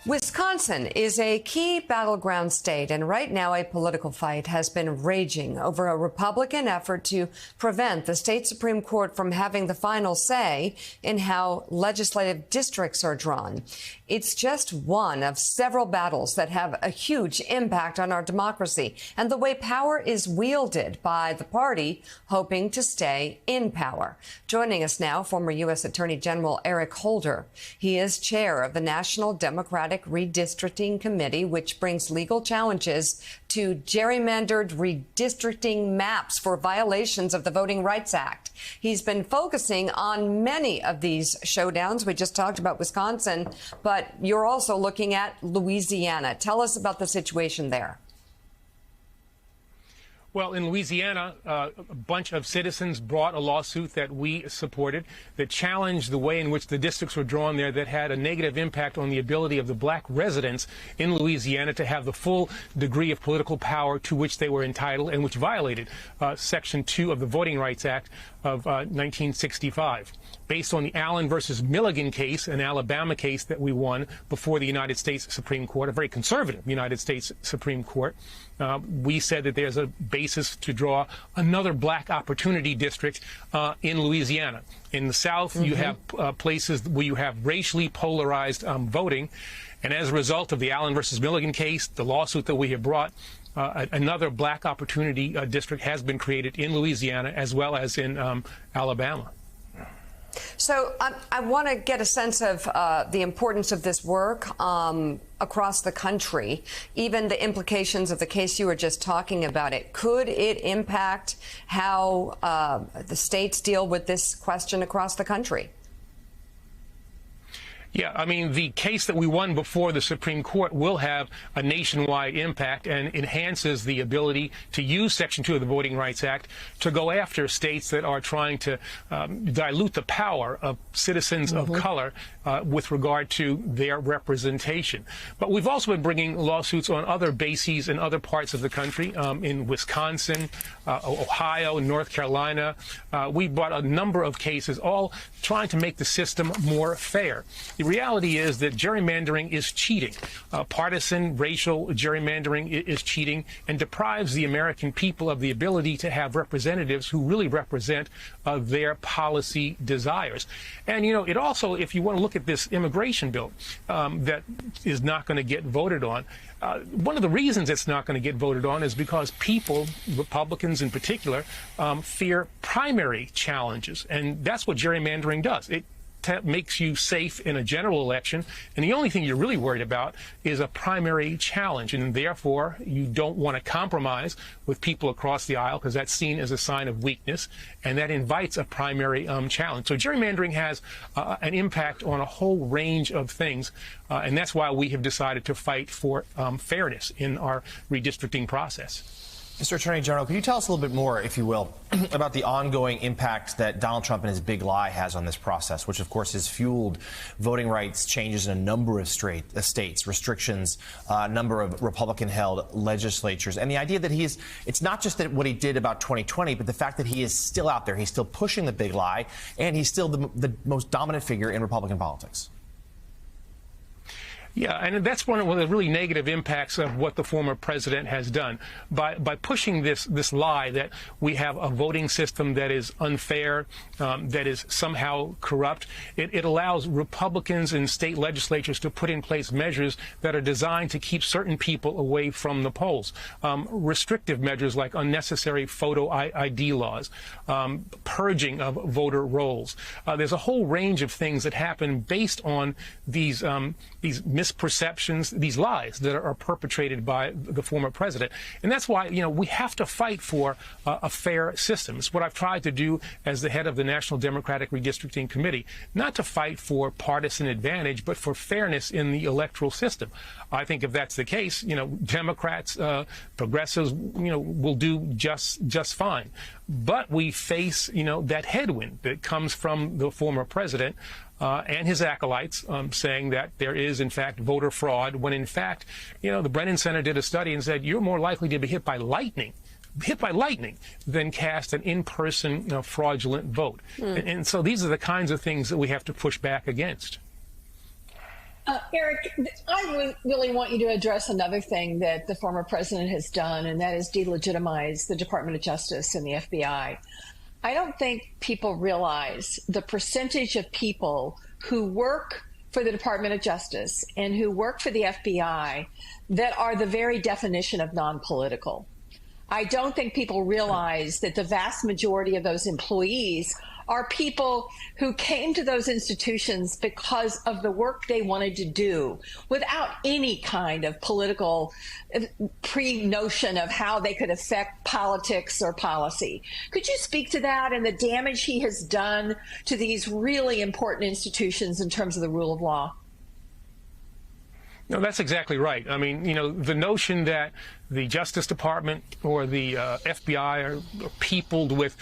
Wisconsin is a key battleground state, and right now a political fight has been raging over a Republican effort to prevent the state Supreme Court from having the final say in how legislative districts are drawn. It's just one of several battles that have a huge impact on our democracy and the way power is wielded by the party hoping to stay in power. Joining us now, former U.S. Attorney General Eric Holder. He is chair of the National Democratic Redistricting Committee, which brings legal challenges to gerrymandered redistricting maps for violations of the Voting Rights Act. He's been focusing on many of these showdowns. We just talked about Wisconsin, but you're also looking at Louisiana. Tell us about the situation there. Well, in Louisiana, a bunch of citizens brought a lawsuit that we supported that challenged the way in which the districts were drawn there, that had a negative impact on the ability of the black residents in Louisiana to have the full degree of political power to which they were entitled, and which violated Section 2 of the Voting Rights Act of 1965. Based on the Allen versus Milligan case, an Alabama case that we won before the United States Supreme Court, a very conservative United States Supreme Court, we said that there's a basis to draw another black opportunity district in Louisiana. In the South, you have places where you have racially polarized voting. And as a result of the Allen versus Milligan case, the lawsuit that we have brought, another black opportunity district has been created in Louisiana as well as in Alabama. So I want to get a sense of the importance of this work across the country, even the implications of the case you were just talking about. Could it impact how the states deal with this question across the country? Yeah, I mean, the case that we won before the Supreme Court will have a nationwide impact and enhances the ability to use Section 2 of the Voting Rights Act to go after states that are trying to dilute the power of citizens of color with regard to their representation. But we've also been bringing lawsuits on other bases in other parts of the country, in Wisconsin, Ohio, North Carolina. We brought a number of cases, all trying to make the system more fair. The reality is that gerrymandering is cheating. Partisan racial gerrymandering is cheating and deprives the American people of the ability to have representatives who really represent their policy desires. And, you know, it also, if you want to look at this immigration bill that is not going to get voted on, one of the reasons it's not going to get voted on is because people, Republicans in particular, fear primary challenges. And that's what gerrymandering does. It makes you safe in a general election, and the only thing you're really worried about is a primary challenge, and therefore you don't want to compromise with people across the aisle because that's seen as a sign of weakness, and that invites a primary challenge. So gerrymandering has an impact on a whole range of things, and that's why we have decided to fight for fairness in our redistricting process. Mr. Attorney General, could you tell us a little bit more, if you will, about the ongoing impact that Donald Trump and his big lie has on this process, which, of course, has fueled voting rights changes in a number of states, restrictions, a number of Republican-held legislatures, and the idea that it's not just that what he did about 2020, but the fact that he is still out there, he's still pushing the big lie, and he's still the most dominant figure in Republican politics. Yeah, and that's one of the really negative impacts of what the former president has done. By pushing this lie that we have a voting system that is unfair, that is somehow corrupt, it allows Republicans in state legislatures to put in place measures that are designed to keep certain people away from the polls. Restrictive measures like unnecessary photo ID laws, purging of voter rolls. There's a whole range of things that happen based on these misperceptions, these lies that are perpetrated by the former president. And that's why, you know, we have to fight for a fair system. It's what I've tried to do as the head of the National Democratic Redistricting Committee, not to fight for partisan advantage, but for fairness in the electoral system. I think if that's the case, you know, Democrats, progressives, you know, will do just fine. But we face, you know, that headwind that comes from the former president and his acolytes saying that there is, in fact, voter fraud, when, in fact, you know, the Brennan Center did a study and said you're more likely to be hit by lightning than cast an in-person fraudulent vote. And so these are the kinds of things that we have to push back against. Eric, I really want you to address another thing that the former president has done, and that is delegitimize the Department of Justice and the FBI. I don't think people realize the percentage of people who work for the Department of Justice and who work for the FBI that are the very definition of non-political. I don't think people realize that the vast majority of those employees are people who came to those institutions because of the work they wanted to do without any kind of political pre-notion of how they could affect politics or policy. Could you speak to that and the damage he has done to these really important institutions in terms of the rule of law? No, that's exactly right. I mean, the notion that the Justice Department or the FBI are peopled with,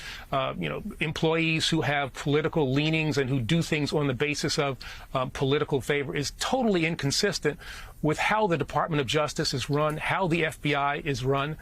employees who have political leanings and who do things on the basis of political favor is totally inconsistent with how the Department of Justice is run, how the FBI is run.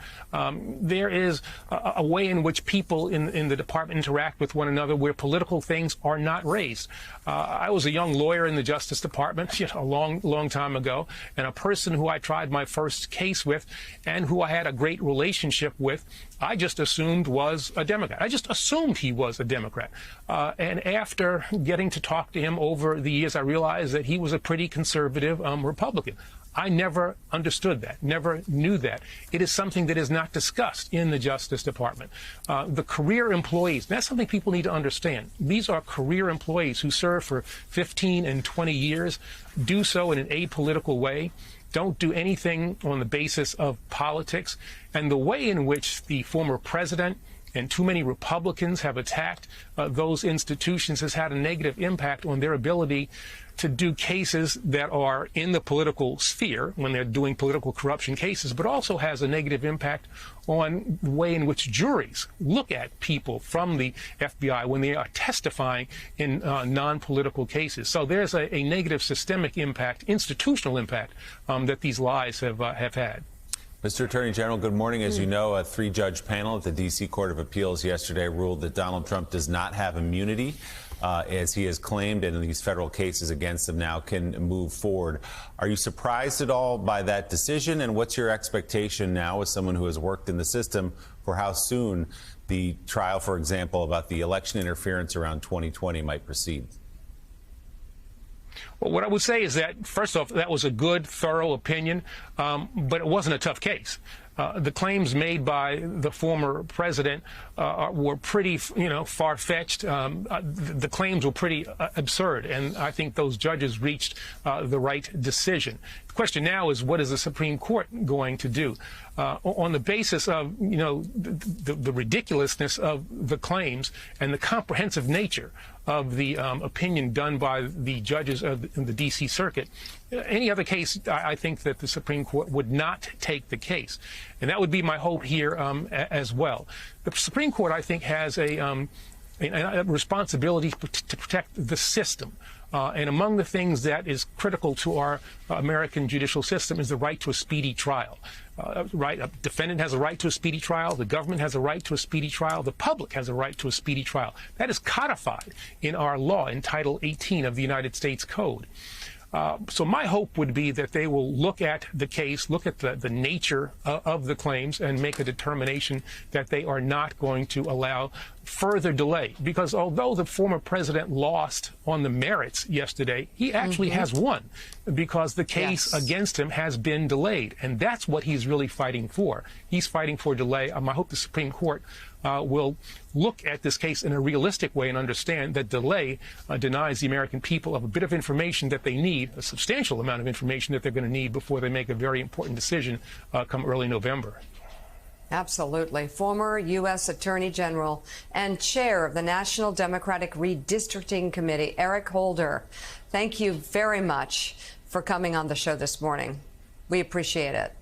There is a way in which people in the department interact with one another where political things are not raised. I was a young lawyer in the Justice Department a long time ago, and a person who I tried my first case with and who I had a great relationship with, I just assumed was a Democrat. I just assumed he was a Democrat. And after getting to talk to him over the years, I realized that he was a pretty conservative Republican. I never understood that, never knew that. It is something that is not discussed in the Justice Department. The career employees, that's something people need to understand. These are career employees who serve for 15 and 20 years, do so in an apolitical way, don't do anything on the basis of politics. And the way in which the former president and too many Republicans have attacked those institutions has had a negative impact on their ability to do cases that are in the political sphere when they're doing political corruption cases, but also has a negative impact on the way in which juries look at people from the FBI when they are testifying in non-political cases. So there's a negative systemic impact, institutional impact that these lies have had. Mr. Attorney General, good morning. As you know, a three-judge panel at the D.C. Court of Appeals yesterday ruled that Donald Trump does not have immunity, as he has claimed, and these federal cases against him now can move forward. Are you surprised at all by that decision, and what's your expectation now as someone who has worked in the system for how soon the trial, for example, about the election interference around 2020 might proceed? Well, what I would say is that, first off, that was a good, thorough opinion, but it wasn't a tough case. The claims made by the former president were pretty, far-fetched. The claims were pretty absurd, and I think those judges reached the right decision. The question now is, what is the Supreme Court going to do? On the basis of, the ridiculousness of the claims and the comprehensive nature of the opinion done by the judges in the D.C. Circuit, any other case, I think that the Supreme Court would not take the case. And that would be my hope here as well. The Supreme Court, I think, has a responsibility to protect the system. And among the things that is critical to our American judicial system is the right to a speedy trial. A defendant has a right to a speedy trial. The government has a right to a speedy trial. The public has a right to a speedy trial. That is codified in our law in Title 18 of the United States Code. So my hope would be that they will look at the case, look at the nature of the claims, and make a determination that they are not going to allow further delay. Because although the former president lost on the merits yesterday, he actually has won, because the case against him has been delayed. And that's what he's really fighting for. He's fighting for delay. I hope the Supreme Court will look at this case in a realistic way and understand that delay denies the American people of a bit of information that they need, a substantial amount of information that they're going to need before they make a very important decision come early November. Absolutely. Former U.S. Attorney General and chair of the National Democratic Redistricting Committee, Eric Holder, thank you very much for coming on the show this morning. We appreciate it.